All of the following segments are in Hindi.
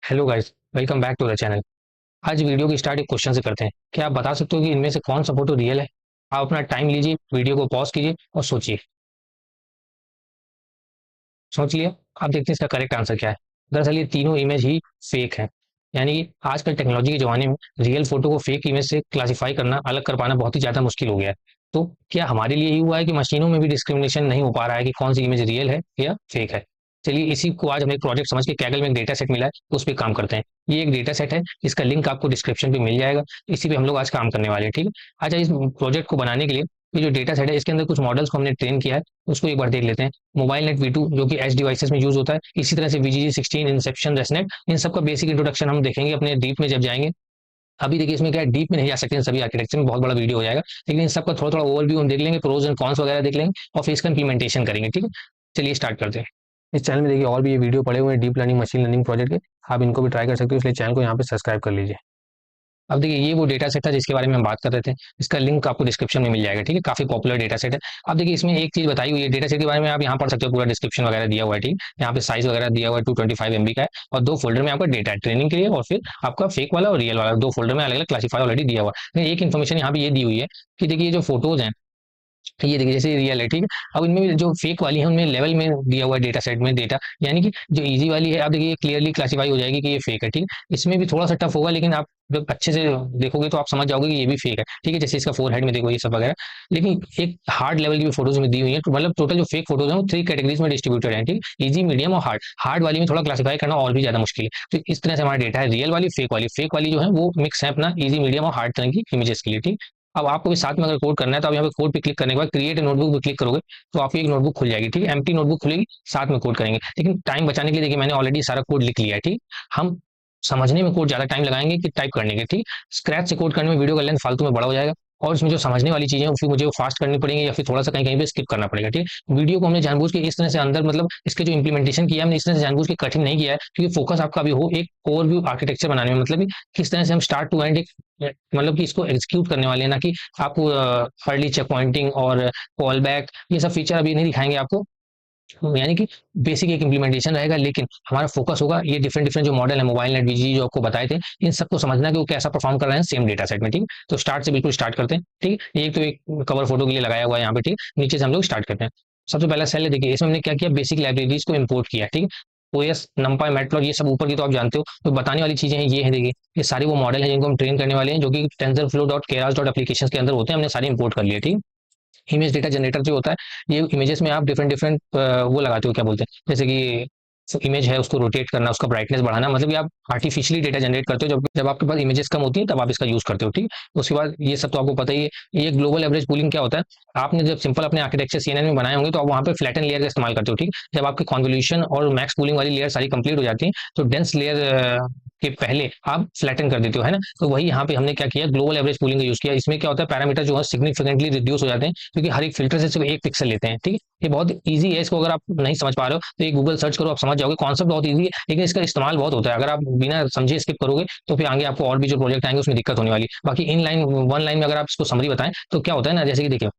Hello guys, welcome back to the channel. आज वीडियो की स्टार्ट एक क्वेश्चन से करते हैं। क्या आप बता सकते हो कि इनमें से कौन सा फोटो रियल है? आप अपना टाइम लीजिए, वीडियो को पॉज कीजिए और सोचिए। सोच लिया? आप देखते हैं इसका करेक्ट आंसर क्या है। दरअसल ये तीनों इमेज ही फेक है। यानी कि आजकल टेक्नोलॉजी के जमाने में रियल फोटो को फेक इमेज से क्लासिफाई करना, अलग कर पाना बहुत ही ज्यादा मुश्किल हो गया है। तो क्या हमारे लिए ही हुआ है कि मशीनों में भी डिस्क्रिमिनेशन नहीं हो पा रहा है कि कौन सी इमेज रियल है या फेक है? चलिए इसी को आज हमें एक प्रोजेक्ट समझ के कैगल में एक डेटा सेट मिला है, तो उस पर काम करते हैं। ये एक डेटा सेट है, इसका लिंक आपको डिस्क्रिप्शन पे मिल जाएगा। इसी पे हम लोग आज काम करने वाले हैं, ठीक है। अच्छा, इस प्रोजेक्ट को बनाने के लिए ये जो डेटा सेट है, इसके अंदर कुछ मॉडल्स को हमने ट्रेन किया है, उसको एक बार देख लेते हैं। मोबाइल नेट V2 जो कि एच डिवाइसेस में यूज होता है, इसी तरह से VGG16, इंसेप्शन, रेसनेट, इन सब का बेसिक इंट्रोडक्शन हम देखेंगे अपने डीप में जब जाएंगे। अभी देखिए इसमें क्या है, डीप में नहीं जा सकते हैं, सभी आर्किटेक्चर में बहुत बड़ा वीडियो हो जाएगा। लेकिन इन सबका थोड़ा थोड़ा ओवरव्यू हम देख लेंगे, प्रोज एंड कॉन्स वगैरह देख लेंगे और फिर इसका इंप्लीमेंटेशन करेंगे, ठीक है। चलिए स्टार्ट करते हैं। इस चैनल में देखिए और भी ये वीडियो पड़े हुए हैं deep learning machine learning project के। आप इनको भी ट्राई कर सकते हो, इसलिए चैनल को यहाँ पे सब्सक्राइब कर लीजिए। अब देखिए ये वो डेटा सेट था जिसके बारे में हम बात कर रहे थे। इसका लिंक आपको डिस्क्रिप्शन में मिल जाएगा, ठीक है। काफी पॉपुलर डेटा सेट है। अब देखिए इसमें एक चीज बताई हुई है डेटा सेट के बारे में, आप यहाँ पढ़ सकते हो, पूरा डिस्क्रिप्शन वगैरह दिया हुआ है, ठीक है। यहाँ पे साइज वगैरह दिया हुआ है, 225 MB का है। और दो फोल्डर में आपका डेटा है, ट्रेनिंग के लिए और फिर आपका फेक वाला और रियल वाला, दो फोल्डर में अलग अलग क्लासीफाई ऑलरेडी दिया हुआ है। एक इन्फॉर्मेशन यहाँ पे ये दी हुई है कि देखिए ये जो फोटोज हैं, ये देखिए जैसे रियल है, ठीक है। अब इनमें भी जो फेक वाली है उनमें लेवल में दिया हुआ है डेटा सेट में डेटा, यानी कि जो इजी वाली है, आप देखिए क्लियरली क्लासीफाई हो जाएगी कि ये फेक है, ठीक है। इसमें भी थोड़ा सा टफ होगा, लेकिन आप जब अच्छे से देखोगे तो आप समझ जाओगे कि ये भी फेक है, ठीक है। जैसे इसका फोर हेड में देखो ये सब वगैरह। लेकिन एक हार्ड लेवल की भी फोटोज में दी हुई है, तो मतलब टोटल जो फेक फोटोज हैं वो 3 कैटेगरीज में डिस्ट्रीब्यूटेड है, ठीक है। इजी, मीडियम और हार्ड। हार्ड वाली में थोड़ा क्लासीफाई करना और भी ज्यादा मुश्किल है। तो इस तरह से हमारा डेटा है, रियल वाली, फेक वाली। फेक वाली जो है वो मिक्स है अपना इजी, मीडियम और हार्ड तरह की इमेजेस के लिए, ठीक। अब आपको भी साथ में अगर कोड करना है तो आप यहाँ पे कोड पे क्लिक करने के बाद क्रिएट नोटबुक पे क्लिक करोगे तो आपकी एक नोटबुक खुल जाएगी, ठीक है। एम्प्टी नोटबुक खुलेगी, साथ में कोड करेंगे। लेकिन टाइम बचाने के लिए देखिए मैंने ऑलरेडी सारा कोड लिख लिया है, ठीक। हम समझने में कोड ज्यादा टाइम लगाएंगे कि टाइप करने के, ठीक। स्क्रैच से कोड करने में वीडियो का लेंथ फालतू में बड़ा हो जाएगा। और इसमें जो समझने वाली चीजें फिर मुझे वो फास्ट करनी पड़ेंगी या फिर थोड़ा सा कहीं कहीं पे स्किप करना पड़ेगा, ठीक। वीडियो को हमने जानबूझ के इस तरह से अंदर, मतलब इसके जो इंप्लीमेंटेशन किया है हमने इस तरह से जानबूझ के कठिन नहीं किया है, क्योंकि फोकस आपका अभी हो एक ओवरव्यू आर्किटेक्चर बनाने में, मतलब कि किस तरह से हम स्टार्ट टू एंड एक, मतलब कि इसको एग्जीक्यूट करने वाले हैं, ना कि आपको अर्ली चेक पॉइंटिंग और कॉल बैक ये सब फीचर अभी नहीं दिखाएंगे आपको। यानी कि बेसिक एक इम्प्लीमेंटेशन रहेगा, लेकिन हमारा फोकस होगा ये डिफरेंट डिफरेंट जो मॉडल है, मोबाइल नेट VG जो आपको बताए थे, इन सबको समझना कि वो कैसा परफॉर्म कर रहे हैं सेम डेटा सेट में, ठीक। तो स्टार्ट से बिल्कुल स्टार्ट करते हैं, ठीक है। एक तो एक कवर फोटो के लिए लगाया हुआ है यहाँ पे, ठीक। नीचे से हम लोग स्टार्ट करते हैं। सबसे पहला सेल है, देखिए इसमें हमने क्या किया, बेसिक लाइब्रेरीज को इम्पोर्ट किया, ठीक है। OS, NumPy, मैटप्लॉट ये सब ऊपर की तो आप जानते हो। तो बताने वाली चीजें हैं ये है, देखिए ये सारे वो मॉडल हैं जिनको हम ट्रेन करने वाले हैं, जो कि TensorFlow dot Keras dot application के अंदर होते हैं, हमने सारे इंपोर्ट कर लिए, ठीक। इमेज डेटा जनरेटर जो होता है, ये इमेजेस में आप डिफरेंट डिफरेंट वो लगाते हो, क्या बोलते हैं, जैसे कि इमेज है उसको रोटेट करना, उसका ब्राइटनेस बढ़ाना, मतलब कि आप आर्टिफिशियली डेटा जनरेट करते हो जब जब आपके पास इमेजेस कम होती है तब आप इसका यूज करते हो, ठीक। उसके बाद ये सब तो आपको पता ही है। ये ग्लोबल एवरेज पूलिंग क्या होता है, आपने जब सिंपल अपने आर्किटेक्चर CNN में बनाए होंगे तो आप वहाँ पे फ्लैटन लेयर का इस्तेमाल करते हो, ठीक। जब आपकी कॉन्वोल्यूशन और मैक्स पूलिंग वाली लेयर सारी कंप्लीट हो जाती है तो डेंस लेयर के पहले आप फ्लैटन कर देते हो, है ना। तो वही यहाँ पे हमने क्या किया, ग्लोबल एवरेज पूलिंग का यूज किया। इसमें क्या होता है, पैरामीटर जो है सिग्निफिकेंटली रिड्यूस हो जाते हैं, क्योंकि हर एक फिल्टर से सिर्फ एक पिक्सल लेते हैं, ठीक है। ये बहुत ईजी है, इसको अगर आप नहीं समझ पा रहे हो तो ये गूगल सर्च करो, आप समझ जाओगे। कॉन्सेप्ट बहुत ईजी है, लेकिन इसका इस्तेमाल बहुत होता है। अगर आप बिना समझे स्किप करोगे तो फिर आगे आपको और भी जो प्रोजेक्ट आएंगे उसमें दिक्कत होने वाली। बाकी इन लाइन वन लाइन में अगर आप इसको समरी बताएं तो क्या होता है ना, जैसे कि देखिए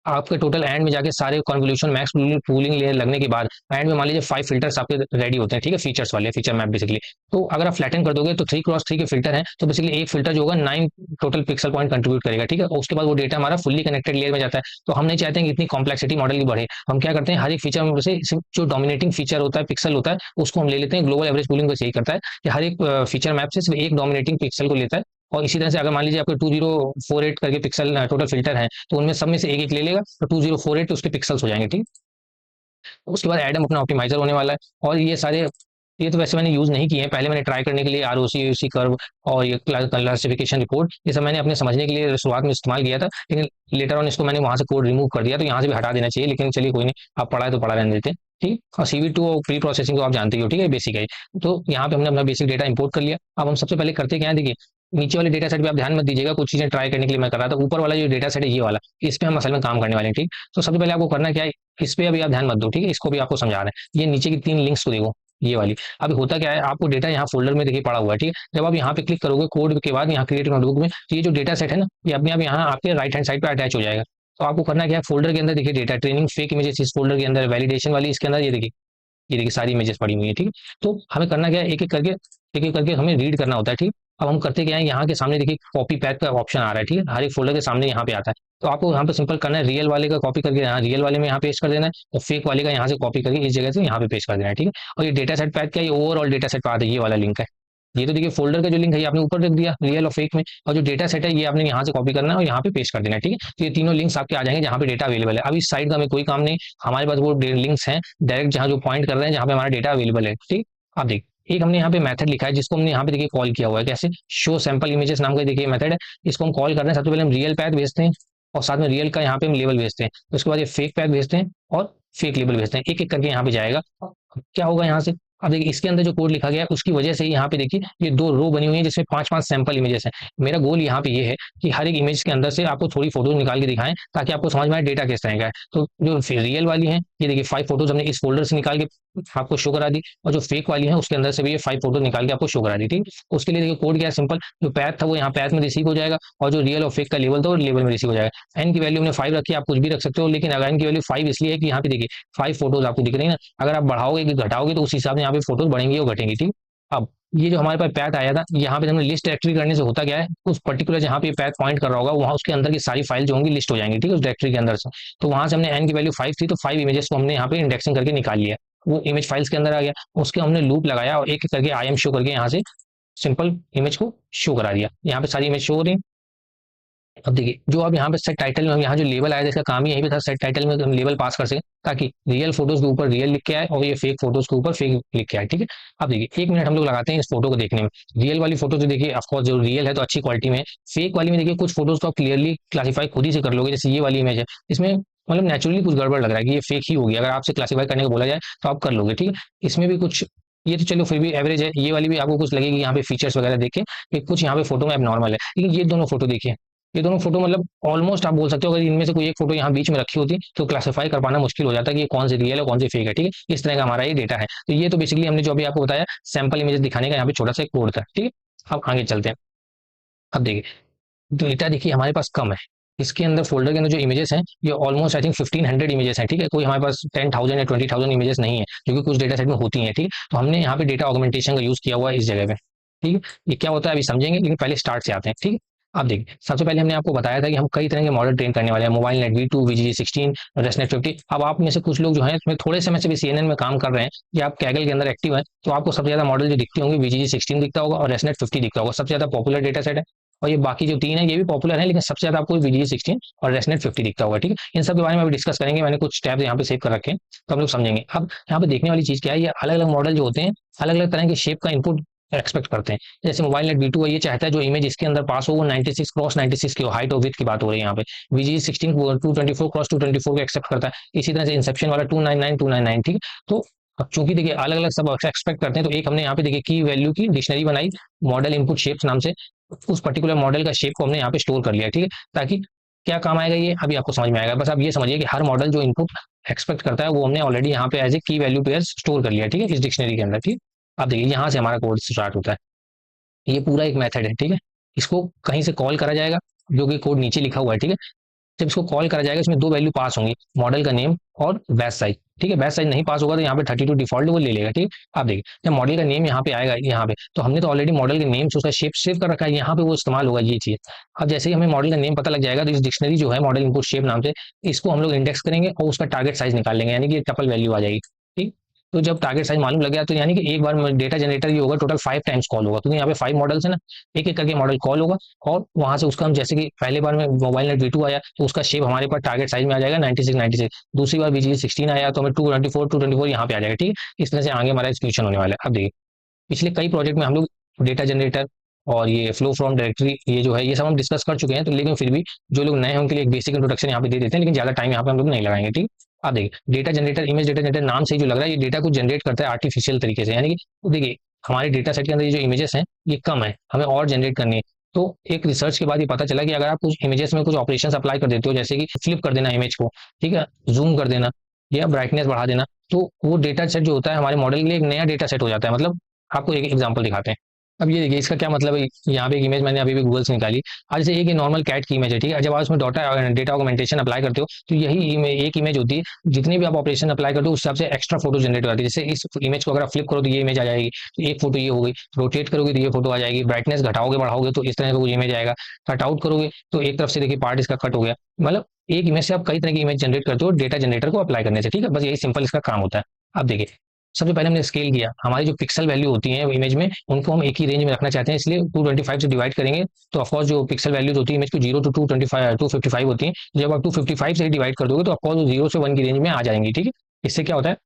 आपके टोटल एंड में जाके सारे कॉन्वोल्यूशन मैक्स पूलिंग लेयर लगने के बाद एंड में मान लीजिए 5 फिल्टर्स आपके रेडी होते हैं, ठीक है, फीचर्स वाले, फीचर मैप बेसिकली। तो अगर आप फ्लैटन कर दोगे तो 3x3 के फिल्टर हैं, तो बेसिकली एक फिल्टर जो होगा 9 टोटल पिक्सल पॉइंट कंट्रीब्यूट करेगा, ठीक है। और उसके बाद वो डेटा हमारा फुल्ली कनेक्टेड लेयर में जाता है। तो हम नहीं चाहते हैं कि इतनी कॉम्प्लेक्सिटी मॉडल की बढ़े। हम क्या करते हैं, हर एक फीचर में से जो डोमिनेटिंग फीचर होता है, पिक्सल होता है, उसको हम ले लेते हैं। ग्लोबल एवरेज पूलिंग बस यही करता है कि हर एक फीचर मैप से सिर्फ एक डोमिनेटिंग पिक्सल को लेता है। और इसी तरह से अगर मान लीजिए आपके 2048 करके पिक्सल टोटल फिल्टर है, तो उनमें सब में से एक एक ले लेगा, तो 2048 उसके पिक्सल्स हो जाएंगे, ठीक। उसके बाद एडम अपना ऑप्टिमाइजर होने वाला है। और ये सारे, ये तो वैसे मैंने यूज नहीं किए हैं, पहले मैंने ट्राई करने के लिए ROC कर्व और ये क्लासिफिकेशन रिपोर्ट, ये सब मैंने अपने समझने के लिए शुरुआत में इस्तेमाल किया था। लेकिन लेटर ऑन इसको मैंने वहां से कोड रिमूव कर दिया, तो यहाँ से भी हटा देना चाहिए, लेकिन चलिए कोई नहीं, आप पढ़ा है तो पढ़ा रहने देते हैं, ठीक। और CV2 और प्री प्रोसेसिंग तो आप जानते ही हो, ठीक है, बेसिक है। तो यहाँ पे हमने अपना बेसिक डेटा इंपोर्ट कर लिया। अब हम सबसे पहले करते क्या है, देखिए नीचे वाले डेटा सेट पे आप ध्यान मत दीजिएगा, कुछ चीजें ट्राई करने के लिए मैं कर रहा था। ऊपर वाला जो डेटा सेट है ये वाला, इस पे हम असल में काम करने वाले हैं, ठीक। तो सबसे पहले आपको करना क्या है, इस पे अभी आप ध्यान मत दो, ठीक है, इसको भी आपको समझा रहे हैं। ये नीचे की 3 लिंक्स को देखो, ये वाली। अब होता क्या है, आपको डेटा यहाँ फोल्डर में देखिए पड़ा हुआ है, ठीक है। जब आप यहाँ पे क्लिक करोगे कोड के बाद यहाँ क्रिएट नोटबुक में, तो ये जो डेटा सेट है ना, ये अपने आप यहाँ आपके राइट हैंड साइड पे अटैच हो जाएगा। तो आपको करना क्या है, फोल्डर के अंदर देखिए डेटा ट्रेनिंग फेक इमेजेस इस फोल्डर के अंदर, वैलिडेशन वाली इसके अंदर, ये देखिए सारी इमेजेस पड़ी हुई है, ठीक है। तो हमें करना क्या है, एक एक करके एक एक करके हमें रीड करना होता है, ठीक। अब हम करते क्या है, यहाँ के सामने देखिए कॉपी पैथ का ऑप्शन आ रहा है, ठीक है, हर एक फोल्डर के सामने यहाँ पे आता है। तो आपको यहाँ पे सिंपल करना है, रियल वाले का कॉपी करके यहाँ रियल वाले में यहाँ पेस्ट कर देना है, और फेक वाले का यहाँ से कॉपी करके इस जगह से यहाँ पे पेस्ट कर देना है, ठीक है। और ये डेटा सेट पैथ क्या है, ये ओवरऑल डेटा सेट पैथ है, ये वाला लिंक है। ये तो देखिए फोल्डर का जो लिंक है ये आपने ऊपर रख दिया रियल और फेक में, और जो डेटा सेट है ये आपने यहाँ से कॉपी करना है और यहाँ पे पेस्ट कर देना है, ठीक है। तो ये तीनों लिंक्स आपके आ जाएंगे जहाँ पे डेटा अवेलेबल है। अब इस साइड का हमें कोई काम नहीं, हमारे पास वो लिंक्स हैं डायरेक्ट जहाँ जो पॉइंट कर रहे हैं जहाँ पे हमारा डेटा अवेलेबल है, ठीक। आप देखिए एक हमने यहाँ पे मेथड लिखा है जिसको हमने यहाँ पे देखिए कॉल किया हुआ है, कैसे, शो सैंपल इमेजेस नाम का देखिए मेथड है। इसको हम कॉल कर रहे हैं, सबसे पहले हम रियल पैथ भेजते हैं और साथ में रियल का यहाँ पे हम लेबल भेजते हैं, तो उसके बाद ये फेक पैथ भेजते हैं और फेक लेबल भेजते हैं, एक एक करके यहाँ पे जाएगा। क्या होगा यहाँ से, अब देखिए इसके अंदर जो कोड लिखा गया है उसकी वजह से यहाँ पे देखिए ये दो रो बनी हुई है जिसमें 5-5 सैंपल इमेजेस हैं। मेरा गोल यहाँ पे ये है कि हर एक इमेज के अंदर से आपको थोड़ी फोटोज निकाल के दिखाएं ताकि आपको समझ में आए डेटा किस तरह का है। तो जो रियल वाली है ये देखिए 5 फोटोज हमने इस फोल्डर से निकाल के आपको शो करा दी, और जो फेक वाली है उसके अंदर से भी ये 5 फोटो निकाल के आपको शो करा दी, ठीक। उसके लिए देखिए कोड क्या है, सिंपल, जो पैथ था वो यहाँ पैथ में रिसीव हो जाएगा, और जो रियल और फेक का लेवल था वो लेवल में रिसीव हो जाएगा। एन की वैल्यू हमने 5 रखी है, आप कुछ भी रख सकते हो, लेकिन अगर एन की वैल्यू 5 इसलिए है कि यहाँ पे देखिए 5 फोटोज आपको दिख रही है ना, अगर आप बढ़ाओगे कि घटाओगे तो उस हिसाब से यहाँ पे फोटोज बढ़ेंगी और घटेंगी, ठीक। अब ये जो हमारे पास पैथ आया था यहाँ पे हमने लिस्ट डायरेक्टरी करने से होता क्या है, उस पर्टिकुलर जहाँ पे पैथ पॉइंट कर रहा होगा वहाँ उसके अंदर की सारी फाइल जो होंगी लिस्ट हो जाएंगी, ठीक है, उस डायरेक्टरी के अंदर से। तो वहां से हमने एन की वैल्यू 5 थी तो 5 इमेजेस को हमने यहाँ पे इंडेक्सिंग करके निकाल लिया, वो इमेज फाइल्स के अंदर आ गया, उसके हमने लूप लगाया और एक एक करके आई एम शो करके यहाँ से सिंपल इमेज को शो करा दिया। यहाँ पे सारी इमेज शो हो रही है। अब देखिए जो अब यहाँ पे सेट टाइटल में हम यहाँ जो लेबल आया था इसका काम ही यही पे था, सेट टाइटल में हम लेबल पास कर सकें ताकि रियल फोटोज के ऊपर रियल लिख के आए और ये फेक फोटोज के ऊपर फेक लिख के आए, ठीक है। अब देखिए 1 मिनट हम लोग लगाते हैं इस फोटो को देखने में। रियल वाली फोटो तो देखिए ऑफकोर्स जो रियल है तो अच्छी क्वालिटी में, फेक वाली में देखिए कुछ फोटोज तो आप क्लियरली क्लासीफाई खुद ही से कर लोगे, जैसे ये वाली इमेज है इसमें मतलब नेचुरली कुछ गड़बड़ लग रहा है कि ये फेक ही होगी, अगर आपसे क्लासीफाई करने को बोला जाए तो आप कर लोगे, ठीक है। इसमें भी कुछ, ये तो चलो फिर भी एवरेज है, ये वाली भी आपको कुछ लगेगी यहाँ पे फीचर्स वगैरह देख के कि कुछ यहाँ पे फोटो में अब नॉर्मल है, लेकिन ये दोनों फोटो देखिए, ये दोनों फोटो मतलब ऑलमोस्ट आप बोल सकते हो अगर इनमें से कोई एक फोटो यहाँ बीच में रखी होती तो क्लासिफाई कर पाना मुश्किल हो जाता है कि ये कौन सी रियल है कौन सी फेक है, ठीक है। इस तरह का हमारा ये डेटा है। तो ये तो बेसिकली हमने जो अभी आपको बताया सैंपल इमेजेस दिखाने का यहाँ पे छोटा सा कोड था, ठीक है। अब आगे चलते हैं। अब देखिए डेटा देखिए हमारे पास कम है, इसके अंदर फोल्डर के अंदर जो इमेजेस हैं ये ऑलमोस्ट आई थिंक 1500 इमेजेस हैं, ठीक है। कोई हमारे पास 10,000 या 20,000 इमेजेस नहीं है जो कि कुछ डेटा सेट में होती हैं, ठीक है। तो हमने यहाँ पे डेटा ऑगमेंटेशन का यूज किया हुआ है इस जगह पे, ठीक है। ये क्या होता है अभी समझेंगे, लेकिन पहले स्टार्ट से आते हैं, ठीक है। अब देखिए सबसे पहले हमने आपको बताया था कि हम कई तरह के मॉडल ट्रेन करने वाले हैं, mobile net V2, VGG16, ResNet 50। अब आप में से कुछ लोग जो है इसमें थोड़े समय से भी CNN में काम कर रहे हैं या आप कैगल के अंदर एक्टिव है, तो आपको सबसे ज्यादा मॉडल जो दिखते होंगे VGG16 दिखता होगा और रेसनेट 50 दिखता होगा, सबसे ज्यादा पॉपुलर डेटा सेट है। और ये बाकी जो 3 है ये भी पॉपुलर है, लेकिन सबसे ज्यादा आपको VGG16 और रेसनेट 50 दिखता होगा, ठीक है। इन सब के बारे में अभी डिस्कस करेंगे, मैंने कुछ टैब्स यहाँ पे सेव कर रखे हैं तो हम लोग समझेंगे। अब यहाँ पे देखने वाली चीज क्या है, ये अलग अलग मॉडल जो होते हैं अलग अलग तरह के शेप का इनपुट एक्सपेक्ट करते हैं। जैसे मोबाइल नेट V2 है, ये चाहता है जो इमेज इसके अंदर पास हो वो 96 क्रॉस 96 की हो, हाइट और विड्थ की बात हो रही है यहाँ पे। VGG16 224 क्रॉस 224 को एक्सेप्ट करता है। इसी तरह से इंसेप्शन वाला 299 299, ठीक है। तो अब चूंकि देखिए अलग अलग सब एक्सपेक्ट करते हैं तो एक हमने यहाँ पे देखिए की वैल्यू की डिक्शनरी बनाई मॉडल इनपुट शेप्स नाम से, उस पर्टिकुलर मॉडल का शेप को हमने यहाँ पे स्टोर कर लिया, ठीक है। ताकि क्या काम आएगा ये अभी आपको समझ में आएगा, बस आप ये समझिए कि हर मॉडल जो इनपुट एक्सपेक्ट करता है वो हमने ऑलरेडी यहाँ पे एज ए की वैल्यू पेयर स्टोर कर लिया, ठीक है, इस डिक्शनरी के अंदर, ठीक। अब देखिए यहाँ से हमारा कोड स्टार्ट होता है, ये पूरा एक मेथड है, ठीक है। इसको कहीं से कॉल करा जाएगा जो कि कोड नीचे लिखा हुआ है, ठीक है। जब इसको कॉल करा जाएगा इसमें 2 वैल्यू पास होंगी, मॉडल का नेम और बैच साइज, ठीक है। बैच साइज नहीं पास होगा तो यहाँ पे 32 डिफॉल्ट वो ले लेगा, ठीक है। आप देखिए जब मॉडल का नेम यहाँ पे आएगा यहाँ पे, तो हमने तो ऑलरेडी मॉडल के नेम से उसका शेप सेव कर रखा है, यहाँ पे वो इस्तेमाल होगा ये चीज। अब जैसे ही हमें मॉडल का नेम पता लग जाएगा तो इस डिक्शनरी जो है मॉडल इनपुट शेप नाम से, इसको हम लोग इंडेक्स करेंगे और उसका टारगेट साइज निकाल लेंगे, यानी कि टपल वैल्यू आ जाएगी, ठीक। तो जब टारगेट साइज मालूम लग गया तो यानी कि एक बार डेटा जनरेटर ये होगा टोटल 5 टाइम्स कॉल होगा, क्योंकि यहाँ पे 5 मॉडल्स है ना, एक एक करके मॉडल कॉल होगा और वहां से उसका हम जैसे कि पहले बार में मोबाइल नेट V2 आया तो उसका शेप हमारे पास टारगेट साइज में आ जाएगा 96 96, दूसरी बार VGG16 आया तो हमें 224 यहाँ पे आ जाएगा, ठीक है। इस तरह से आगे हमारा एक्सक्यूशन होने वाला है। अब देखिए पिछले कई प्रोजेक्ट में हम लोग डेटा जनरेटर और ये फ्लो फ्रॉम डायरेक्टरी ये जो है ये सब हम डिस्कस कर चुके हैं, तो लेकिन फिर भी जो लोग नए हैं उनके लिए एक बेसिक इंट्रोडक्शन यहाँ पे दे देते हैं, लेकिन ज्यादा टाइम यहाँ पे हम लोग नहीं लगाएंगे, ठीक। अब देखिए data generator, image data generator नाम से ही जो लग रहा है ये डेटा को जनरेट करता है आर्टिफिशियल तरीके से, यानी कि तो देखिए हमारे डेटा सेट के अंदर ये जो इमेजेस हैं ये कम है, हमें और जनरेट करनी है। तो एक रिसर्च के बाद ये पता चला कि अगर आप कुछ इमेजेस में कुछ ऑपरेशन अप्लाई कर देते हो, जैसे कि फ्लिप कर देना इमेज को, ठीक है, जूम कर देना या ब्राइटनेस बढ़ा देना, तो वो डेटा सेट जो होता है हमारे मॉडल के लिए एक नया डेटा सेट हो जाता है। मतलब आपको एक एग्जाम्पल दिखाते हैं। अब ये देखिए इसका क्या मतलब है, यहाँ पे एक इमेज मैंने अभी भी गूगल से निकाली। आज जैसे एक नॉर्मल कैट की इमेज है, ठीक है, जब आप उसमें डाटा डेटा ऑगमेंटेशन अप्लाई करते हो तो यही एक इमेज होती है, जितनी भी आप ऑपरेशन अप्लाई करते हो उस हिसाब से एक्स्ट्रा फोटो जनरेट हो जाती है। जैसे इस इमेज को अगर आप फ्लिप करो तो ये इमेज आ जाएगी, तो एक फोटो ये हो गई, रोटेट करोगे तो ये फोटो आ जाएगी, ब्राइटनेस घटाओगे बढ़ाओगे तो इस तरह का कोई इमेज आएगा, कट आउट करोगे तो एक तरफ से देखिए पार्ट इसका कट हो गया। मतलब एक इमेज से आप कई तरह की इमेज जनरेट करते हो डेटा जनरेटर को अप्लाई करने से, ठीक है, बस यही सिंपल इसका काम होता है। अब देखिए सबसे पहले हमने स्केल किया, हमारी जो पिक्सल वैल्यू होती है इमेज में उनको हम एक ही रेंज में रखना चाहते हैं, इसलिए 225 से डिवाइड करेंगे तो ऑफकोर्स जो पिक्सल वैल्यूज होती है इमेज की 0 to 225 255 होती है, जब आप 255 से डिवाइड कर दोगे तो ऑफकोर्स 0 से 1 की रेंज में आ जाएंगी, ठीक है। इससे क्या होता है,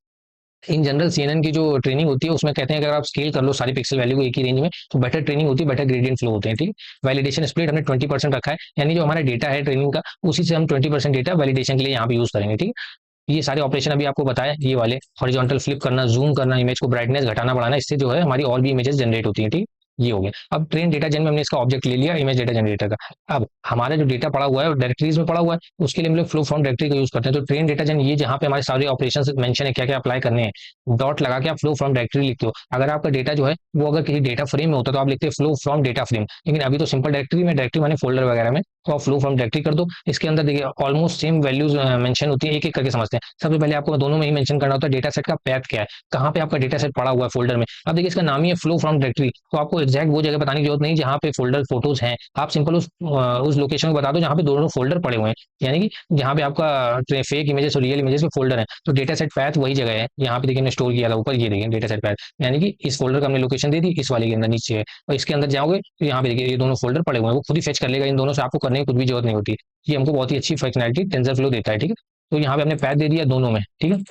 इन जनरल सीएनएन की जो ट्रेनिंग होती है उसमें कहते हैं अगर आप स्केल कर लो सारी पिक्सल वैल्यू को एक ही रेंज में तो बेटर ट्रेनिंग होती है, बेटर ग्रेडियंट फ्लो होते हैं, ठीक है। वैलिडेशन स्प्लिट हमने 20% रखा है, यानी जो हमारा डेटा है ट्रेनिंग का उसी से हम 20% डेटा वैलिडेशन के लिए यहाँ पे यूज करेंगे, ठीक है। ये सारे ऑपरेशन अभी आपको बताया, ये वाले हॉरिजॉन्टल फ्लिप करना, जूम करना, इमेज को ब्राइटनेस घटाना बढ़ाना, इससे जो है हमारी और भी इमेजेस जनरेट होती है, ठीक। ये हो गया। अब ट्रेन डेटा जन में हमने इसका ऑब्जेक्ट ले लिया इमेज डेटा जनरेटर का। अब हमारा जो डेटा पड़ा हुआ है वो डायरेक्टरीज में पड़ा हुआ है, उसके लिए हम लोग फ्लो फ्रॉम डायरेक्टरी का यूज करते हैं। तो ट्रेन डेटा जन ये जहाँ पे हमारे सारे ऑपरेशन मेंशन है क्या क्या अप्लाई करने हैं, डॉट लगा के आप फ्लो फ्रॉम डायरेक्टरी लिखते हो। अगर आपका डेटा जो है वो अगर किसी डेटा फ्रेम में होता तो आप लिखते हैं फ्लो फ्रॉम डेटा फ्रेम, लेकिन अभी तो सिंपल डायरेक्टरी में, डायरेक्टरी माने फोल्डर वगैरह में, तो आप फ्लो फ्रॉम डायरेक्टरी कर दो। इसके अंदर देखिए ऑलमोस्ट सेम वैल्यूज मेंशन होती है, एक एक करके समझते हैं। सबसे पहले आपको दोनों में ही मेंशन करना होता है डेटा सेट का पैथ क्या है, कहाँ पे आपका डेटा सेट पड़ा हुआ है फोल्डर में। अब देखिए इसका नाम ही है फ्लो फ्रॉम डायरेक्टरी, तो आपको एक्जैक्ट वो जगह बताने की जरूरत नहीं जहाँ पे फोल्डर फोटोज हैं, आप सिंपल उस लोकेशन को बता दो जहाँ पे दोनों फोल्डर पड़े हुए हैं, यानी कि जहाँ पे आपका फेक इमेजेस और रियल इमेजेस के फोल्डर है, तो डेटा सेट पैथ वही जगह है। यहाँ पे देखिए हमने स्टोर किया था ऊपर, ये देखिए डेटा सेट पैथ, यानी कि इस फोल्डर का हमने लोकेशन दे दी, इस वाले के अंदर नीचे है, और इसके अंदर जाओगे तो यहाँ पे देखिए ये दोनों फोल्डर पड़े हुए हैं, वो खुद ही फेच कर लेगा इन दोनों से, आपको करने की कुछ भी जरूरत नहीं होती। ये हमको बहुत ही अच्छी फंक्शनैलिटी टेंसर फ्लो देता है, ठीक है। तो यहाँ पे हमने पैथ दे दिया दोनों में, ठीक है।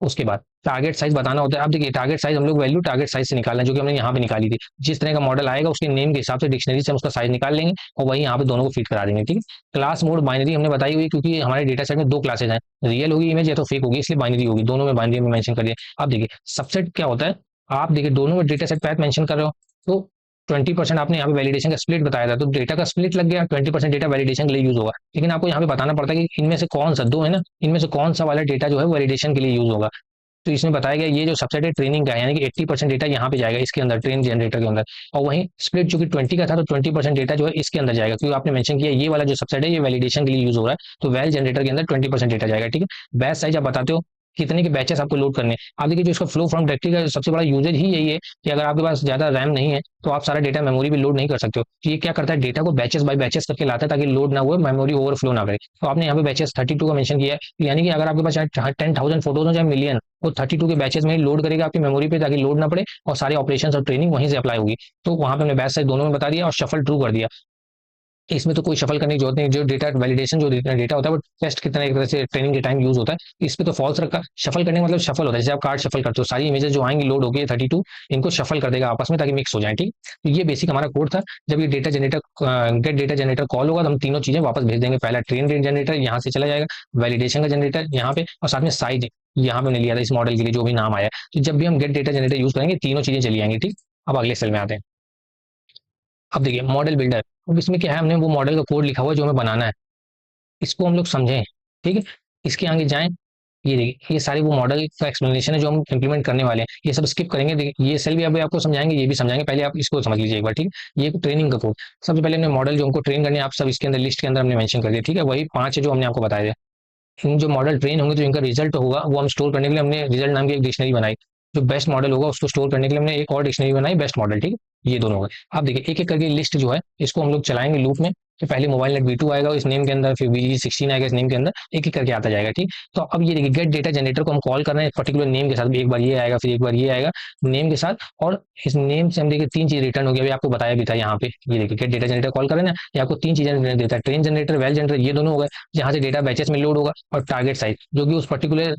उसके बाद टारगेट साइज बताना होता है। अब देखिए टारगेट साइज हम लोग वैल्यू टारगेट साइज से निकालना है, जो कि हमने यहाँ पे निकाली थी। जिस तरह का मॉडल आएगा उसके नेम के हिसाब से डिक्शनरी से हम उसका साइज निकाल लेंगे और वही यहाँ पे दोनों को फिट करा देंगे, ठीक है। क्लास मोड बाइनरी हमने बताई हुई, क्योंकि हमारे डेटा सेट में दो क्लासेज हैं, रियल होगी इमेज या तो फेक होगी, इसलिए बाइनरी होगी, दोनों में बाइनरी में मेंशन कर दिया। अब देखिए सबसेट क्या होता है, आप देखिए दोनों में डेटा सेट पैथ मेंशन कर रहे हो, तो 20% आपने यहाँ पे वैलिडेशन का स्प्लिट बताया था, तो डेटा का स्प्लिट लग गया, 20% डेटा वैलिडेशन के लिए यूज होगा। लेकिन आपको यहाँ पे बताना पड़ता है कि इनमें से कौन सा, दो है ना, इनमें से कौन सा वाला डेटा जो है वैलिडेशन के लिए यूज होगा। तो इसमें बताया गया ये जो सबसेट है ट्रेनिंग का है, यानी कि 80% डेटा यहाँ पे जाएगा इसके अंदर ट्रेन जनरेटर के अंदर, और वहीं स्प्लिट जो कि 20 का था तो 20% डेटा जो है इसके अंदर जाएगा, क्योंकि आपने मेंशन किया ये वाला जो सबसेट है ये वैलिडेशन के लिए यूज हो रहा है, तो वेल जनरेटर के अंदर 20% डेटा जाएगा, ठीक है। बैच साइज आप बताते हो कितने के बैचेस आपको लोड करने हैं। आप देखिए जो इसका फ्लो फ्रॉम डायरेक्टरी का सबसे बड़ा यूजेज ही यही है कि अगर आपके पास ज्यादा रैम नहीं है तो आप सारा डेटा मेमोरी पे लोड नहीं कर सकते हो, तो ये क्या करता है डेटा को बैचेस बाय बैचेस करके लाता है ताकि लोड ना हुए, मेमोरी ओवरफ्लो ना करे। तो आपने यहाँ पे बैचेस 32 का मेंशन किया है, यानी कि अगर आपके पास चाहे 10,000 फोटोज हो चाहे मिलियन, वो 32 के बैचेस में ही लोड करेगा आपकी मेमोरी पे ताकि लोड ना पड़े, और सारे ऑपरेशन और ट्रेनिंग वहीं से अप्लाई होगी। तो वहां पे हमने बैच साइज दोनों में बता दिया और शफल ट्रू कर दिया। इसमें तो कोई शफल करने की जरूरत नहीं, जो डेटा वैलिडेशन जो डेटा होता है वो टेस्ट कितना एक तरह से ट्रेनिंग के टाइम यूज होता है, इस पे तो फॉल्स रखा। शफल करने का मतलब शफल होता है, जैसे आप कार्ड शफल करते हो, सारी इमेजेस जो आएंगी लोड होगी 32, इनको शफल कर देगा आपस में ताकि मिक्स हो जाए, ठीक। तो ये बेसिक हमारा कोड था। जब ये data generator gate data generator call होगा तो हम तीनों चीजें वापस भेज देंगे। पहला ट्रेन जनरेटर यहाँ से चला जाएगा, वैलिडेशन का जनरेटर यहाँ पे, और साथ में साइज यहाँ पे हमने लिया था इस मॉडल के लिए जो भी नाम आया। तो जब भी हम गेट डेटा जनरेटर यूज करेंगे तीनों चीजें चली आएंगी, ठीक। अब अगले सेल में आते हैं। अब देखिए मॉडल बिल्डर, अब इसमें क्या है, हमने वो मॉडल का कोड लिखा हुआ है जो हमें बनाना है, इसको हम लोग समझें, ठीक है। इसके आगे जाएं, ये देखिए ये सारे वो मॉडल का एक्सप्लेनेशन है जो हम इंप्लीमेंट करने वाले हैं, ये सब स्किप करेंगे। देखिए ये सेल भी अभी आपको समझाएंगे, ये भी समझाएंगे, पहले आप इसको समझ लीजिए एक बार, ठीक है। ये ट्रेनिंग का कोड, सबसे पहले हमने मॉडल जो हमको ट्रेन करने हैं आप सब इसके अंदर लिस्ट के अंदर हमने मेंशन कर दिया, ठीक है। वही 5 है जो हमने आपको बताया था। इन जो मॉडल ट्रेन होंगे तो इनका रिजल्ट होगा वो हम स्टोर करने के लिए हमने रिजल्ट नाम की एक डिक्शनरी बनाई। जो बेस्ट मॉडल होगा उसको स्टोर करने के लिए हमने एक और डिक्शनरी बनाई बेस्ट मॉडल, ठीक है। ये दोनों हो गए। आप देखिए एक एक करके लिस्ट जो है इसको हम लोग चलाएंगे लूप में, तो पहले मोबाइल नेट V2 आएगा इस नेम के अंदर, फिर VG16 आएगा इस नेम के अंदर, एक एक करके आता जाएगा, ठीक। तो अब ये देखिए गेट डेटा जनरेटर को हम कॉल कर रहे हैं पर्टिकुलर नेम के साथ, एक बार ये आएगा फिर एक बार ये आएगा नेम के साथ, और इस नेम से हम देखिए 3 चीज रिटर्न हो गया, अभी आपको बताया भी था यहाँ पे। ये देखिए गेट डेटा जनरेटर कॉल कर रहे हैं ना, ये आपको 3 चीजें देता है, ट्रेन जनरेटर, वेल जनरेटर, ये दोनों हो गए जहाँ से डेटा बैचेस में लोड होगा, और टारगेट साइज जो कि उस पर्टिकुलर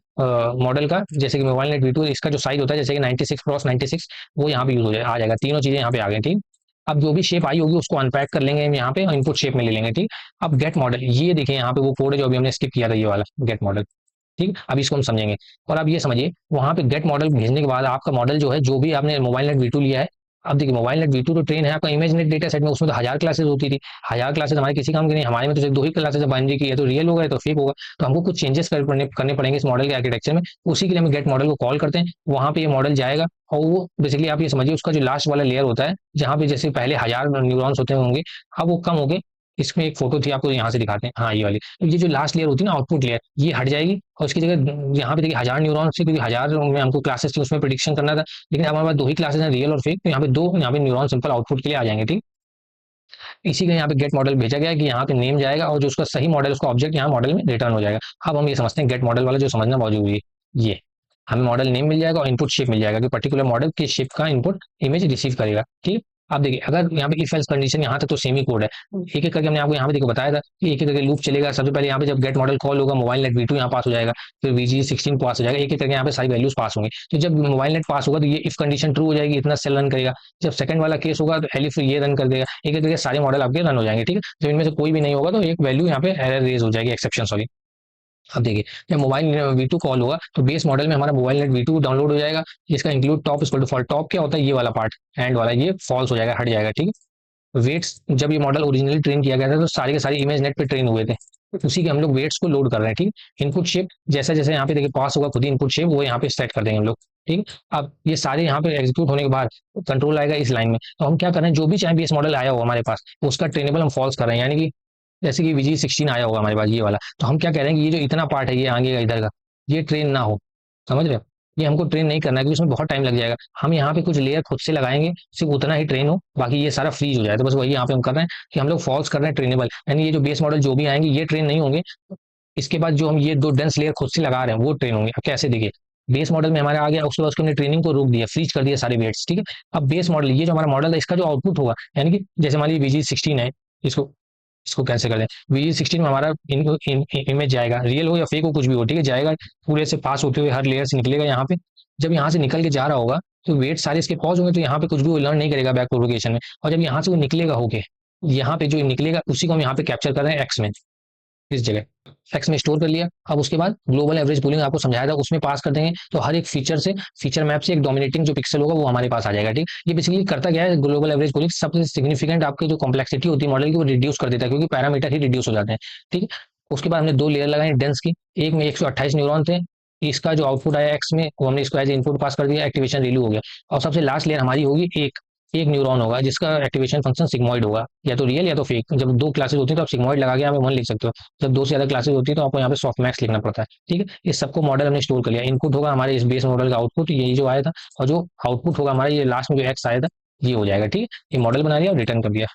मॉडल का, जैसे कि मोबाइल नेट V2 इसका जो साइज होता है जैसे कि 96x96 वो यहाँ पे यूज हो जाए आ जाएगा, तीनों चीजें यहाँ पे आ गई, ठीक। अब जो भी शेप आई होगी उसको अनपैक कर लेंगे हम यहाँ पे और इनपुट शेप में ले लेंगे, ठीक। अब गेट मॉडल, ये देखिए यहाँ पे वो कोड है जो अभी हमने स्किप किया था, ये वाला गेट मॉडल, ठीक। अब इसको हम समझेंगे। और अब ये समझिए वहां पे गेट मॉडल भेजने के बाद आपका मॉडल जो है, जो भी आपने मोबाइल नेट V2 लिया है अब देखिए मोबाइल नेट V2 तो ट्रेन है आपका इमेज नेट डेटा सेट में, उसमें तो 1000 क्लासेस होती थी, 1000 क्लासेस हमारे किसी काम की नहीं, हमारे में तो सिर्फ 2 ही क्लासेस है बाइनरी की, है तो रियल होगा या तो फेक होगा। तो हमको कुछ चेंजेस करने पड़ेंगे इस मॉडल के आर्किटेक्चर में, उसी के लिए हम गेट मॉडल को कॉल करते हैं, वहां पे ये मॉडल जाएगा और वो बेसिकली आप ये समझिए उसका जो लास्ट वाला लेयर होता है, जहाँ पे जैसे पहले 1000 न्यूरॉन्स होते होंगे, अब वो कम हो गए। इसमें एक फोटो थी, आपको यहाँ से दिखाते हैं, हाँ ये वाली, तो ये जो लास्ट लेयर होती है ना आउटपुट लेयर, ये हट जाएगी और उसकी जगह यहाँ पे देखिए 1000 न्यूरॉन से, क्योंकि 1000 में हमको क्लासेस थी उसमें प्रिडिक्शन करना था, लेकिन अब हमारे पास 2 ही क्लासेस हैं रियल और फेक, तो यहाँ पे 2 यहाँ पे न्यूरॉन सिंपल आउटपुट के लिए आ जाएंगे, ठीक। इसी का यहाँ पे गेट मॉडल भेजा गया है कि यहाँ पे नेम जाएगा और जो उसका सही मॉडल उसका ऑब्जेक्ट यहाँ मॉडल में रिटर्न हो जाएगा। अब हम ये समझते हैं गेट मॉडल वाला जो समझना बहुत जरूरी है, ये हमें मॉडल नेम मिल जाएगा और इनपुट शेप मिल जाएगा कि पर्टिकुलर मॉडल किस शेप का इनपुट इमेज रिसीव करेगा, ठीक। अब देखिए अगर यहाँ पे इफ एल्स कंडीशन यहाँ तक तो सेमी कोड है, एक एक करके हमने आपको यहाँ पे देखो बताया था कि एक एक करके लूप चलेगा। सबसे पहले यहाँ पे जब गेट मॉडल कॉल होगा मोबाइल नेट V2 यहाँ पास हो जाएगा, फिर VG16 पास हो जाएगा, एक एक करके यहाँ पे सारी वैल्यूज पास होंगी। तो जब मोबाइल नेट पास होगा तो ये इफ कंडीशन ट्रू हो जाएगी, इतना सेल रन करेगा। जब सेकंड वाला केस होगा तो एलिफ ये रन कर देगा, एक एक करके सारे मॉडल आपके रन हो जाएंगे, ठीक है। जब इनमें से कोई भी नहीं होगा तो एक वैल्यू यहाँ पे एरर रेज हो जाएगी, एक्सेप्शन सॉरी। अब देखिए जब मोबाइल V2 कॉल होगा तो बेस मॉडल में हमारा मोबाइल नेट V2 डाउनलोड हो जाएगा, जिसका include top equal to fault. Top क्या होता है, ये वाला पार्ट एंड वाला, ये फॉल्स हो जाएगा, हट जाएगा, ठीक है। वेट्स जब ये मॉडल ओरिजिनली ट्रेन किया गया था तो सारे के सारे इमेज नेट पे ट्रेन हुए थे, तो उसी के हम लोग वेट्स को लोड कर रहे हैं, ठीक। इनपुट शेप जैसा जैसे यहाँ पे देखिए पास होगा खुद ही इनपुट शेप वो यहाँ पे सेट कर देंगे हम लोग, ठीक। अब ये सारे यहाँ पे एग्जीक्यूट होने के बाद कंट्रोल आएगा इस लाइन में, तो हम क्या कर रहे हैं, जो भी चाहे बेस मॉडल आया हो हमारे पास उसका ट्रेनेबल हम फॉल्स कर रहे हैं, यानी कि जैसे कि VG16 आया होगा हमारे पास ये वाला, तो हम क्या कह रहे हैं कि ये जो इतना पार्ट है ये आगे का इधर का, ये ट्रेन ना हो, समझ रहे हो। ये हमको ट्रेन नहीं करना है क्योंकि उसमें बहुत टाइम लग जाएगा, हम यहाँ पे कुछ लेयर खुद से लगाएंगे सिर्फ उतना ही ट्रेन हो, बाकी ये सारा फ्रीज हो जाए। तो बस वही यहाँ पे हम कर रहे हैं कि हम लोग फॉल्स कर रहे हैं ट्रेनेबल, यानी ये जो बेस मॉडल जो भी आएंगे ये ट्रेन नहीं होंगे, इसके बाद जो हम ये 2 डेंस लेयर खुद से लगा रहे हैं वो ट्रेन होंगे। अब कैसे देखिए, बेस मॉडल में हमारे आ गया, उसके बाद उसको हमने ट्रेनिंग को रोक दिया, फ्रीज कर दिया सारे वेट्स, ठीक है। अब बेस मॉडल ये जो हमारा मॉडल है इसका जो आउटपुट होगा, यानी कि जैसे मान लीजिए VG16 है, इसको इसको कैंसिल कर दें, VG16 में हमारा इमेज जाएगा, रियल हो या फेक हो कुछ भी हो, ठीक है, जाएगा पूरे से पास होते हुए हर लेयर से निकलेगा यहाँ पे। जब यहाँ से निकल के जा रहा होगा तो वेट सारे इसके पॉज होंगे, तो यहाँ पे कुछ भी वो लर्न नहीं करेगा बैक प्रोपोगेशन में, और जब यहाँ से वो निकलेगा होके यहाँ पे जो निकलेगा उसी को हम यहाँ पे कैप्चर कर रहे हैं एक्स में, इस जगह एक्स में स्टोर कर लिया। अब उसके बाद ग्लोबल एवरेज पूलिंग आपको समझाया था उसमें पास कर देंगे, तो हर एक फीचर से फीचर मैप से एक डोमिनेटिंग जो पिक्सल होगा वो हमारे पास आ जाएगा, ठीक। ये बेसिकली करता गया है ग्लोबल एवरेज पूलिंग, सबसे सिग्निफिकेंट आपकी जो कॉम्प्लेक्सिटी होती है मॉडल की वो रिड्यूस कर देता है, क्योंकि पैरामीटर ही रिड्यूस हो जाते हैं, ठीक। उसके बाद हमने 2 लेयर लगाए डेंस की, एक में 128 न्यूरॉन थे, इसका जो आउटपुट आया एक्स में वो हमने इसको एज इनपुट पास कर दिया, एक्टिवेशन रिलीव हो गया। और सबसे लास्ट लेयर हमारी होगी एक एक न्यूरॉन होगा जिसका एक्टिवेशन फंक्शन सिग्मॉइड होगा, या तो रियल या तो फेक। जब 2 क्लासेस होती है तो आप सिग्मॉइड लगा के यहाँ पे 1 लिख सकते हो, जब 2 से ज्यादा क्लासेस होती है तो आपको यहाँ पे सॉफ्ट मैक्स लिखना पड़ता है, ठीक है। इस सबको मॉडल हमने स्टोर कर लिया, इनपुट होगा हमारे इस बेस मॉडल का आउटपुट यही जो आया था, और जो आउटपुट होगा हमारा ये लास्ट में जो एक्स आया था ये हो जाएगा, ठीक है। ये मॉडल बना लिया और रिटर्न कर दिया,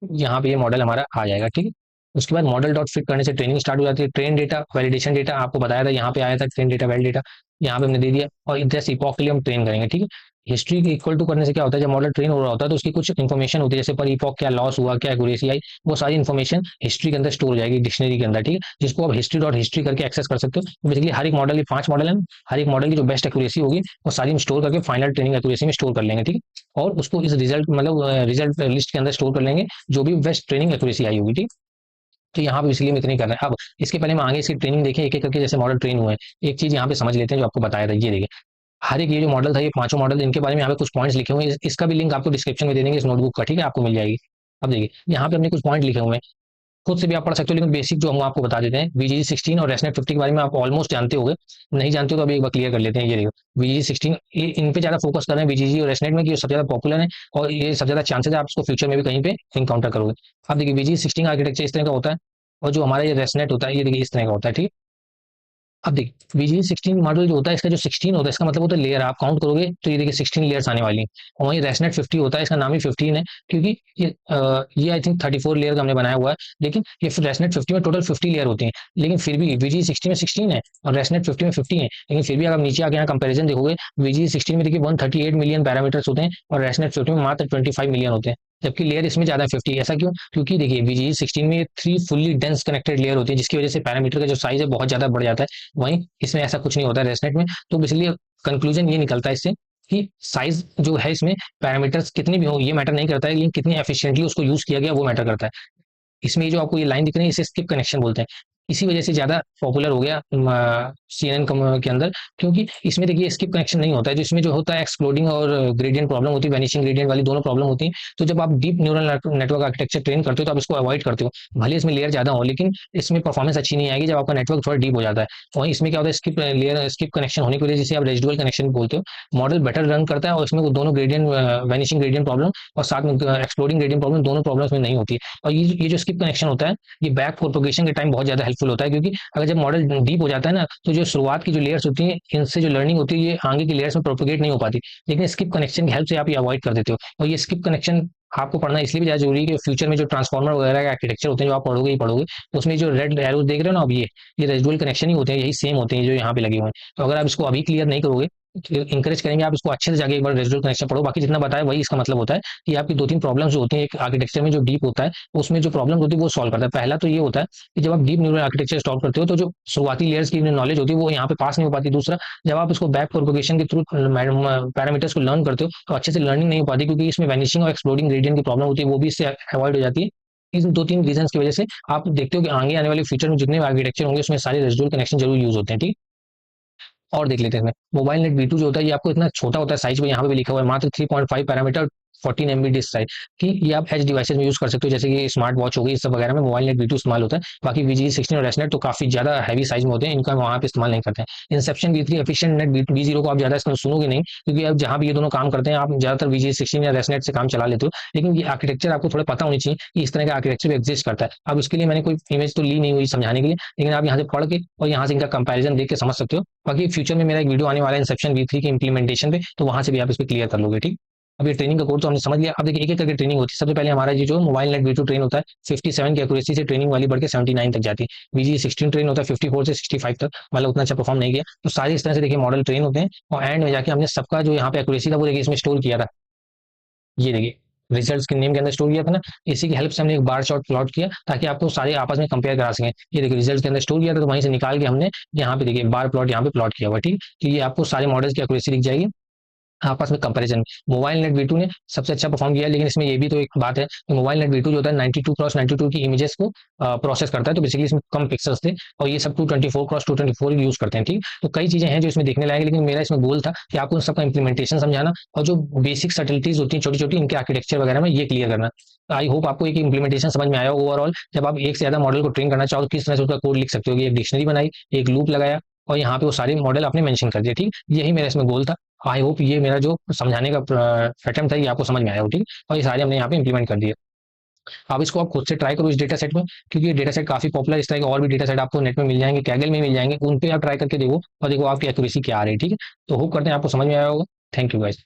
यहाँ पे ये मॉडल हमारा आ जाएगा, ठीक है। उसके बाद मॉडल डॉट फिट करने से ट्रेनिंग स्टार्ट हो जाती है। ट्रेन डेटा वैलिडेशन डेटा आपको बताया था यहाँ पे आया था, ट्रेन डेटा वैलिड डेटा यहाँ पे हमने दे दिया, और जैसे इपॉक के लिए हम ट्रेन करेंगे, ठीक है। हिस्ट्री के इक्वल टू करने से क्या होता है, जब मॉडल ट्रेन हो रहा होता है तो उसकी कुछ इन्फॉर्मेशन होती है, जैसे पर इपॉक क्या लॉस हुआ, क्या एक्यूरेसी आई, वो सारी इन्फॉर्मेशन हिस्ट्री के अंदर स्टोर हो जाएगी डिक्शनरी के अंदर, ठीक है, जिसको आप हिस्ट्री डॉट हिस्ट्री करके एक्सेस कर सकते हो। बेसिकली हर एक मॉडल, ये 5 मॉडल है, हर एक मॉडल की जो बेस्ट एक्यूरेसी होगी वो सारी हम स्टोर करके फाइनल ट्रेनिंग एक्यूरेसी में स्टोर कर लेंगे, ठीक है। और उसको इस रिजल्ट मतलब रिजल्ट लिस्ट के अंदर स्टोर कर लेंगे जो भी बेस्ट ट्रेनिंग एक्यूरेसी आई होगी, ठीक। तो यहाँ पे इसलिए हम इतनी कर रहे हैं। अब इसके पहले हम आगे इसकी ट्रेनिंग देखें एक एक करके जैसे मॉडल ट्रेन हुए हैं, एक चीज यहाँ पे समझ लेते हैं जो आपको बताया था, ये देखिए हर एक ये जो मॉडल था ये 5 मॉडल इनके बारे में यहाँ पे कुछ पॉइंट्स लिखे हुए हैं, इसका भी लिंक आपको डिस्क्रिप्शन में दे देंगे इस नोटबुक का, ठीक है, आपको मिल जाएगी। अब देखिए यहाँ पे हमने कुछ पॉइंट लिखे हुए हैं, खुद से भी आप पढ़ सकते हो, लेकिन बेसिक जो हम आपको बता देते हैं। VG16 और रेसनेट 50 के बारे में आप ऑलमोस्ट जानते होंगे, नहीं जानते हो तो अभी एक बार क्लियर कर लेते हैं। ये देखो VG16 इन पे ज्यादा फोकस कर रहे हैं VGG और रेसनेट में, कि सबसे ज्यादा पॉपुलर है और ये सबसे ज्यादा चांसेस है आप इसको फ्यूचर में भी कहीं पे इनकाउंटर करोगे। अब देखिए VG16 आर्किटेक्चर इस तरह का होता है, और जो हमारा ये रेसनेट होता है ये देखिए इस तरह का होता है, ठीक। अब देखिए VG16 मॉडल जो होता है इसका जो 16 होता है इसका मतलब होता है लेयर, आप काउंट करोगे तो ये देखिए 16 लेयर्स आने वाली हैं। और वहीं रेसनेट 50 होता है, इसका नाम ही 15 है क्योंकि ये आई थिंक 34 लेयर का हमने बनाया हुआ है, लेकिन ये रेसनेट 50 में टोटल 50 लेयर होती हैं। लेकिन फिर भी VG60 में 16 है और रेसनेट 50 में 50 है, लेकिन फिर भी अगर आप नीचे आके यहाँ कंपेरिजन देखोगे VG16 में देखिए 138 मिलियन पैरामीटर्स होते हैं और रेसनेट 50 में मात्र 25 मिलियन होते हैं, जबकि लेयर इसमें ज्यादा 50। ऐसा क्यों? क्योंकि देखिए VG16 में 3 फुल्ली डेंस कनेक्टेड लेयर होती है जिसकी वजह से पैरामीटर का जो साइज है बहुत ज्यादा बढ़ जाता है, वहीं इसमें ऐसा कुछ नहीं होता है रेसनेट में। तो इसलिए कंक्लूजन ये निकलता है इससे कि साइज जो है इसमें पैरामीटर्स कितनी भी हो ये मैटर नहीं करता है, लेकिन कितनी एफिशिएंटली उसको यूज किया गया वो मैटर करता है। इसमें जो आपको ये लाइन दिख रही है इसे स्किप कनेक्शन बोलते हैं, इसी वजह से ज्यादा पॉपुलर हो गया CNN के अंदर, क्योंकि इसमें देखिए स्किप कनेक्शन नहीं होता है, जो इसमें जो होता है एक्सप्लोडिंग और ग्रेडियंट प्रॉब्लम होती है, वैनिशिंग ग्रेडियंट वाली दोनों प्रॉब्लम होती है। तो जब आप deep neural network architecture train करते हो तो आप इसको अवॉइड करते हो, भले इसमें लेयर ज्यादा हो, लेकिन इसमें परफॉर्मेंस अच्छी नहीं आएगी जब आपका नेटवर्क थोड़ा डीप हो जाता है। वहीं इसमें क्या होता है, स्किप लेयर स्किप कनेक्शन होने की वजह से, जिसे आप रेजिडुअल कनेक्शन बोलते हो, मॉडल बेटर रन करता है और इसमें वो दोनों ग्रेडियंट, वैनिशिंग ग्रेडियंट प्रॉब्लम और साथ में एक्सप्लोडिंग ग्रेडियंट प्रॉब्लम, दोनों प्रॉब्लम्स में नहीं होती है। और ये जो स्किप कनेक्शन होता है, ये बैक प्रोपोगेशन के टाइम बहुत ज्यादा हेल्पफुल होता है, क्योंकि अगर जब मॉडल डीप हो जाता है ना, तो जो शुरुआत की जो लेयर्स होती हैं, इनसे जो लर्निंग होती है, ये आगे की लेयर्स में प्रोपोगेट नहीं हो पाती। लेकिन स्किप कनेक्शन की हेल्प से आप ये अवॉइड कर देते हो। और ये स्किप कनेक्शन आपको पढ़ना इसलिए भी ज्यादा जरूरी है कि फ्यूचर में जो ट्रांसफॉर्मर वगैरह के आर्किटेक्चर होते हैं, जो आप पढ़ोगे ही पढ़ोगे, तो उसमें जो रेड एरोज देख रहे हो ना, अब ये रेजिडुअल कनेक्शन ही होते हैं, यही सेम होते हैं जो यहाँ पे लगे हुए हैं। तो अगर आप इसको अभी क्लियर नहीं करोगे, इंकरेज करेंगे आप इसको अच्छे से जाके एक बार रेजिडुअल कनेक्शन पढ़ो, बाकी जितना बताया वही इसका मतलब होता है कि आपकी दो तीन प्रॉब्लम्स जो होती हैं एक आर्किटेक्चर में जो डीप होता है, उसमें जो प्रॉब्लम होती है वो सॉल्व करता है। पहला तो ये होता है कि जब आप डीप न्यूरल आर्किटेक्चर सॉल्व करते हो, तो जो शुरुआती लेयर्स की नॉलेज होती है वो यहाँ पे पास नहीं हो पाती। दूसरा, जब आप इसको बैक प्रोपोगेशन के थ्रू पैरामीटर्स को लर्न करते हो, तो अच्छे से लर्निंग नहीं हो पाती, क्योंकि इसमें वैनिशिंग और एक्सप्लोडिंग ग्रेडियंट की प्रॉब्लम होती है, वो भी इससे अवॉइड हो जाती है। इन दो तीन रीजन की वजह से आप देखते हो कि आगे आने वाले फ्यूचर में जितने भी आर्किटेक्चर होंगे, उसमें सारे रेजिडुअल कनेक्शन जरूर यूज होते हैं। ठीक। और देख लेते हैं इसमें मोबाइल नेट V2 जो होता है, ये आपको इतना छोटा होता है, साइज में यहाँ पे भी लिखा हुआ है, मात्र 3.5 पैरामीटर, 14 MB डिस्क साइज की। ये आप एच डिवाइसेज में यूज कर सकते हो, जैसे कि स्मार्ट वॉच हो गई, इस सब वगैरह में मोबाइल नेट V2 इस्तेमाल होता है। बाकी VGA16 और एसनेट तो काफी ज्यादा हैवी साइज में होते हैं, इनका वहाँ पे इस्तेमाल नहीं करते हैं। Inception V3 efficient net V0 को आप ज्यादा इसमें सुनोगे नहीं, क्योंकि आप जहाँ भी ये दोनों काम करते हैं, आप ज्यादातर VGA16 या रेसनेट से काम चला लेते हो। लेकिन ये आर्किटेक्चर आपको थोड़ा पता होनी चाहिए कि इस तरह का आर्किटेक्चर भी एग्जिस्ट करता है। अब इसके लिए मैंने कोई इमेज तो ली नहीं हुई समझाने के लिए, लेकिन आप यहाँ से पढ़ के और यहाँ से इनका कंपैरिजन देख के समझ सकते हो। बाकी फ्यूचर में मेरा एक वीडियो आने वाला है इंसेप्शन V3 के इंप्लीमेंटेशन पे, तो वहां से भी आप इस पे क्लियर कर लोगे। ठीक। अब ये ट्रेनिंग का कोड तो हमने समझ लिया। अब देखिए एक एक करके ट्रेनिंग होती है। सबसे पहले हमारा ये जो मोबाइल नेट V2 ट्रेन होता है, 57 की एक्यूरेसी से ट्रेनिंग वाली बढ़ के 79 तक जाती है। VGA16 ट्रेन होता है 54 से 65 तक, मतलब उतना अच्छा परफॉर्म नहीं किया। तो सारे इस तरह से देखिए मॉडल ट्रेन होते हैं, और एंड में जाके हमने सबका जो यहाँ पे एक्यूरेसी था वो देखिए इसमें स्टोर किया था। ये देखिए रिजल्ट्स के नेम के अंदर स्टोर किया था ना, इसी की हेल्प से हमने एक बार चार्ट प्लॉट किया, ताकि आपको सारे आपस में कंपेयर करा सकें। ये देखिए रिजल्ट्स के अंदर स्टोर किया था, तो वहीं से निकाल के हमने यहाँ पे देखिए बार प्लॉट यहाँ पे प्लॉट किया हुआ। ठीक। तो ये आपको सारे मॉडल्स की एक्यूरेसी दिख जाएगी आपस में कंपैरिजन। मोबाइल नेट V2 ने सबसे अच्छा परफॉर्म किया है, लेकिन इसमें ये भी तो एक बात है कि मोबाइल नेट V2 जो होता है 92x92 की इमेजेस को प्रोसेस करता है, तो बेसिकली इसमें कम पिक्सल्स थे, और ये सब 224x224 यूज करते हैं। ठीक। तो कई चीजें हैं जो इसमें देखने लायक, लेकिन मेरा इसमें गोल था कि आपको उन सबका इंप्लीमेंटेशन समझाना, और जो बेसिक सटलिटीज होती हैं छोटी छोटी इनके आर्किटेक्चर वगैरह में, ये क्लियर करना। आई होप आपको एक इंप्लीमेंटेशन समझ में आया ओवरऑल। जब आप एक से ज्यादा मॉडल को ट्रेन करना चाहो, तो किस तरह से उसका कोड लिख सकते हो, कि एक डिक्शनरी बनाई, एक लूप लगाया, और यहाँ पे वो सारे मॉडल आपने मेंशन कर दिए। ठीक। यही मेरा इसमें गोल था। आई होप ये मेरा जो समझाने का अटेम्प्ट था, ये आपको समझ में आया हो। ठीक। और ये सारे हमने यहाँ पे इंप्लीमेंट कर दिए। अब इसको आप खुद से ट्राई करो इस डेटा सेट में, क्योंकि ये डेटा सेट काफी पॉपुलर, इस तरह के और भी डेटा सेट आपको नेट में मिल जाएंगे, कैगल में मिल जाएंगे, उन पे आप ट्राई करके देखो और देखो आपकी एक्यूरेसी क्या आ रही है। ठीक है। तो होप करते हैं आपको समझ में आया होगा। Thank you guys.